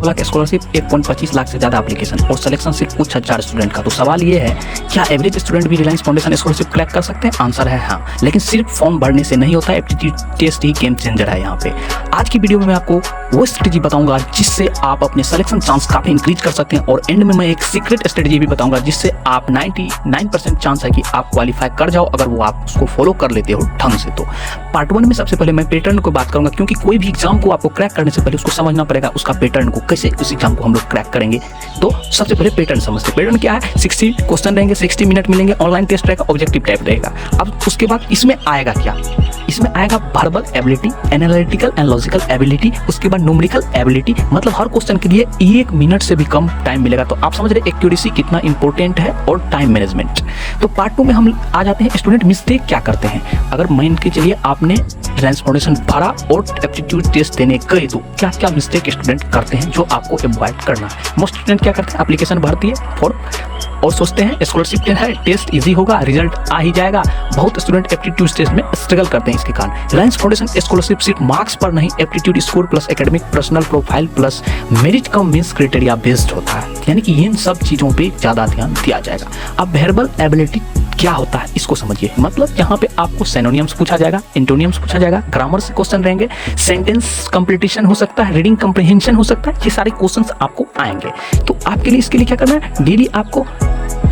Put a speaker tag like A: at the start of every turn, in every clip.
A: 2 lakh scholarship, 1.25 lakh से ज़्यादा application और सिलेक्शन सिर्फ कुछ हजार स्टूडेंट का। तो सवाल ये है, क्या एवरेज स्टूडेंट भी रिलायंस फाउंडेशन स्कॉलरशिप क्रैक कर सकते हैं? आंसर है हाँ, लेकिन सिर्फ फॉर्म भरने से नहीं होता। एप्टीट्यूड टेस्ट ही गेम चेंजर है यहाँ पे। आज की वीडियो में मैं आपको वो स्ट्रेटेजी बताऊंगा जिससे आप अपने सिलेक्शन चांस काफी इंक्रीज कर सकते हैं, और एंड में मैं एक सीक्रेट स्ट्रेटेजी भी बताऊंगा जिससे आप 99% चांस है कि आप क्वालिफाई कर जाओ अगर वो आप उसको फॉलो कर लेते हो ढंग से। तो पार्ट 1 में सबसे पहले मैं पैटर्न को बात करूंगा, क्योंकि कोई भी एग्जाम को आपको क्रैक करने से पहले उसको समझना पड़ेगा उसका पैटर्न को, कैसे उस एग्जाम को हम लोग क्रैक करेंगे। तो सबसे पहले पैटर्न समझते। पैटर्न क्या है? 60 क्वेश्चन रहेंगे, 60 मिनट मिलेंगे, ऑनलाइन टेस्ट रहेगा, ऑब्जेक्टिव टाइप रहेगा। अब उसके बाद इसमें आएगा क्या? इसमें आएगा verbal ability, analytical and logical ability, उसके बाद न्यूमेरिकल एबिलिटी। मतलब हर क्वेश्चन के लिए 1 मिनट से भी कम टाइम मिलेगा। तो आप समझ रहे एक्यूरेसी कितना इंपॉर्टेंट है और टाइम मैनेजमेंट। तो पार्ट 2 में हम आ जाते हैं स्टूडेंट मिस्टेक क्या करते हैं। अगर मान के चलिए आपने रिलायंस फाउंडेशन भरा और एप्टीट्यूड टेस्ट देने गए तो क्या क्या मिस्टेक स्टूडेंट करते हैं जो आपको अवॉइड करना है। मोस्ट स्टूडेंट क्या करते हैं? एप्लीकेशन भरती है फॉर्म और सोचते हैं स्कॉलरशिप है, टेस्ट इजी होगा, रिजल्ट आ ही जाएगा। बहुत स्टूडेंट एप्टीट्यूड टेस्ट में स्ट्रगल करते हैं इसके कारण। रिलायंस फाउंडेशन स्कॉलरशिप सिर्फ मार्क्स पर नहीं, aptitude score plus academic personal profile plus merit cum means criteria based होता है, यानी कि इन सब चीजों पे ज्यादा ध्यान दिया जाएगा। अब वर्बल एबिलिटी क्या होता है इसको समझिए। मतलब यहाँ पे आपको सिनोनिम्स पूछा जाएगा, एंटोनिम्स पूछा जाएगा, ग्रामर से क्वेश्चन रहेंगे, सेंटेंस कंप्लीटेशन हो सकता है, रीडिंग कम्प्रीहेंशन हो सकता है, ये सारे क्वेश्चंस आपको आएंगे। तो आपके लिए इसके लिए क्या करना है? डेली आपको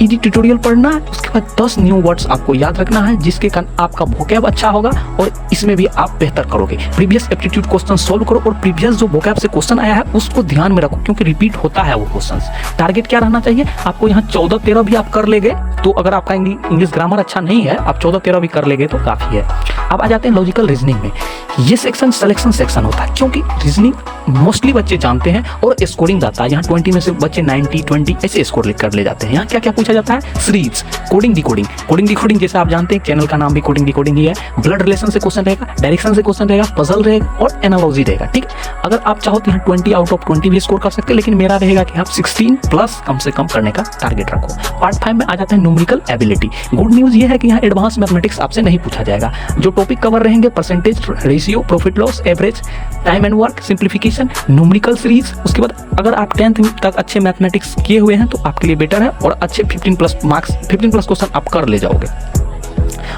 A: ईडी ट्यूटोरियल पढ़ना है, उसके बाद 10 न्यू वर्ड्स आपको याद रखना है जिसके कारण आपका वोकैब अच्छा होगा और इसमें भी आप बेहतर करोगे। प्रीवियस एप्टीट्यूड क्वेश्चन सोल्व करो और प्रीवियस जो वोकैब से क्वेश्चन आया है उसको ध्यान में रखो, क्योंकि रिपीट होता है वो क्वेश्चंस। टारगेट क्या रहना चाहिए आपको? यहाँ 14-13 भी आप कर लेंगे तो अगर आपका इंग्लिश ग्रामर अच्छा नहीं है, आप 14-13 भी कर लेंगे तो काफी है। अब आ जाते हैं लॉजिकल रीजनिंग में। ये सेक्शन सिलेक्शन सेक्शन होता है, क्योंकि रीजनिंग मोस्टली बच्चे जानते हैं और स्कोरिंग जाता है। यहाँ 20 में से बच्चे 90, 20 ऐसे स्कोर कर ले जाते हैं। यहाँ क्या क्या पूछा जाता है? Series, coding decoding. Coding decoding जैसे आप जानते हैं चैनल का नाम भी कोडिंग डिकोडिंग ही है। ब्लड रिलेशन से क्वेश्चन रहेगा, डायरेक्शन से क्वेश्चन रहेगा, पजल रहेगा और एनालॉजी रहेगा। ठीक, अगर आप चाहो तो यहाँ 20 आउट ऑफ 20 भी स्कोर कर सकते हैं, लेकिन मेरा रहेगा कि आप 16 प्लस कम से कम करने का टारगेट रखो। पार्ट 5 में आ जाता है न्यूमेरिकल एबिलिटी। गुड न्यूज ये है कि यहाँ एडवांस मैथमेटिक्स आपसे नहीं पूछा जाएगा। जो टॉपिक कवर रहेंगे percentage, ratio, profit loss, average, time and work, simplification, numerical series. उसके बाद अगर आप 10th तक अच्छे मैथमेटिक्स किए हुए हैं तो आपके लिए बेटर है और अच्छे 15 प्लस मार्क्स, 15 प्लस क्वेश्चन आप कर ले जाओगे।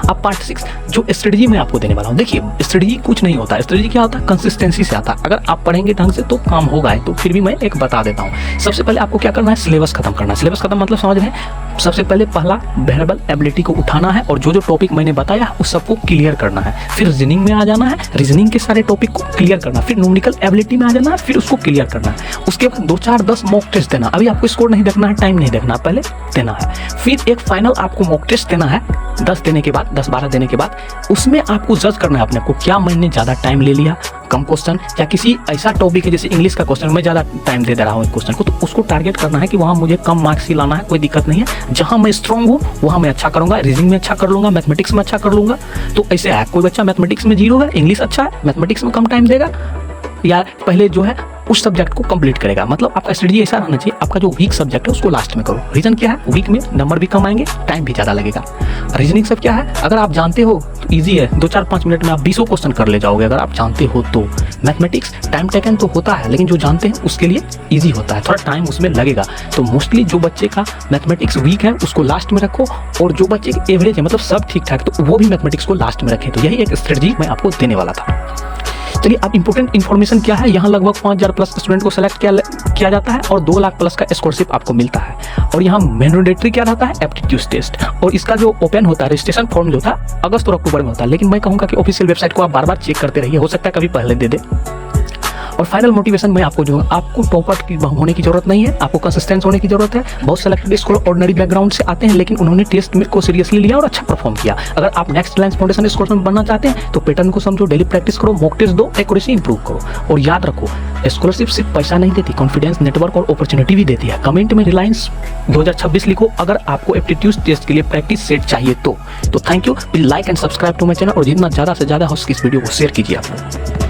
A: अब पार्ट 6 जो स्ट्रेटजी मैं आपको देने वाला हूँ। देखिए स्ट्रेटजी कुछ नहीं होता, स्ट्रेटजी क्या होता है? कंसिस्टेंसी से आता है। अगर आप पढ़ेंगे ढंग से तो काम होगा, तो फिर भी मैं एक बता देता हूँ। सबसे पहले आपको क्या करना है? सिलेबस खत्म करना है। सिलेबस खत्म मतलब समझ रहे हैं? सबसे पहले पहला वर्बल एबिलिटी को उठाना है और जो जो टॉपिक मैंने बताया उस सबको क्लियर करना है। फिर रीजनिंग में आ जाना है, रीजनिंग के सारे टॉपिक को क्लियर करना। फिर न्यूमेरिकल एबिलिटी में आ जाना है, फिर उसको क्लियर करना है। उसके बाद 2, 4, 10 मॉक टेस्ट देना। अभी आपको स्कोर नहीं देखना है, टाइम नहीं देखना, पहले देना है। फिर एक फाइनल आपको मॉक टेस्ट देना है 10 देने के बाद, 10-12 देने के बाद उसमें आपको जज करना है अपने को, क्या मैंने ज़्यादा टाइम ले लिया, कम क्वेश्चन, या किसी ऐसा टॉपिक है जैसे इंग्लिश का क्वेश्चन मैं ज़्यादा टाइम दे रहा हूँ क्वेश्चन को, तो उसको टारगेट करना है कि वहाँ मुझे कम मार्क्स ही लाना है, कोई दिक्कत नहीं है। जहाँ मैं स्ट्रॉन्ग हूँ वहाँ मैं अच्छा करूँगा, रीजनिंग में अच्छा कर लूँगा, मैथमेटिक्स में अच्छा कर लूँगा। तो ऐसे है, कोई बच्चा मैथमेटिक्स में 0 है, इंग्लिश अच्छा है, मैथमेटिक्स में कम टाइम देगा, या पहले जो है उस सब्जेक्ट को कंप्लीट करेगा। मतलब आपका स्ट्रेटजी ऐसा रहना चाहिए, आपका जो वीक सब्जेक्ट है उसको लास्ट में करो। रीजन क्या है? वीक में नंबर भी कम आएंगे, टाइम भी ज़्यादा लगेगा। रीजनिंग सब क्या है? अगर आप जानते हो तो ईजी है, 2-4-5 मिनट में आप 20 क्वेश्चन कर ले जाओगे अगर आप जानते हो तो। मैथमेटिक्स टाइम टेकन तो होता है, लेकिन जो जानते हैं उसके लिए ईजी होता है, थोड़ा टाइम उसमें लगेगा। तो मोस्टली जो बच्चे का मैथमेटिक्स वीक है उसको लास्ट में रखो, और जो बच्चे के एवरेज है मतलब सब ठीक ठाक तो वो भी मैथमेटिक्स को लास्ट में रखें। तो यही एक स्ट्रेटजी मैं आपको देने वाला था। चलिए अब इंपॉर्टेंट इन्फॉर्मेशन क्या है? यहाँ लगभग 5000 प्लस स्टूडेंट को सेलेक्ट किया जाता है और 2 लाख प्लस का स्कॉलरशिप आपको मिलता है। और यहाँ मैंडेटरी क्या रहता है? Aptitude test. और इसका जो ओपन होता है रजिस्ट्रेशन फॉर्म जो था अगस्त और अक्टूबर में होता है, लेकिन मैं कहूँगा कि ऑफिशियल वेबसाइट को आप बार बार चेक करते रहिए, हो सकता है कभी पहले दे दे। और फाइनल मोटिवेशन में आपको जो आपको टॉपर होने की जरूरत नहीं है, आपको कंसिस्टेंस होने की जरूरत है। बहुत सेलेक्टेड स्कूल ऑर्डिनरी बैकग्राउंड से आते हैं, लेकिन उन्होंने टेस्ट को सीरियसली लिया और अच्छा परफॉर्म किया। अगर आप नेक्स्ट रिलायंस फाउंडेशन स्कॉलर में बनना चाहते हैं तो पैटर्न को समझो, डेली प्रैक्टिस करो, मॉक टेस्ट दो, एक्यूरेसी इंप्रूव करो। और याद रखो स्कॉलरशिप सिर्फ पैसा नहीं देती, कॉन्फिडेंस, नेटवर्क और अपॉर्चुनिटी भी देती है। कमेंट में रिलायंस 2026 लिखो अगर आपको एप्टीट्यूड टेस्ट के लिए प्रैक्टिस सेट चाहिए तो thank you. Please like and subscribe to my channel और जितना ज़्यादा से ज़्यादा हो इस वीडियो को शेयर कीजिए आप।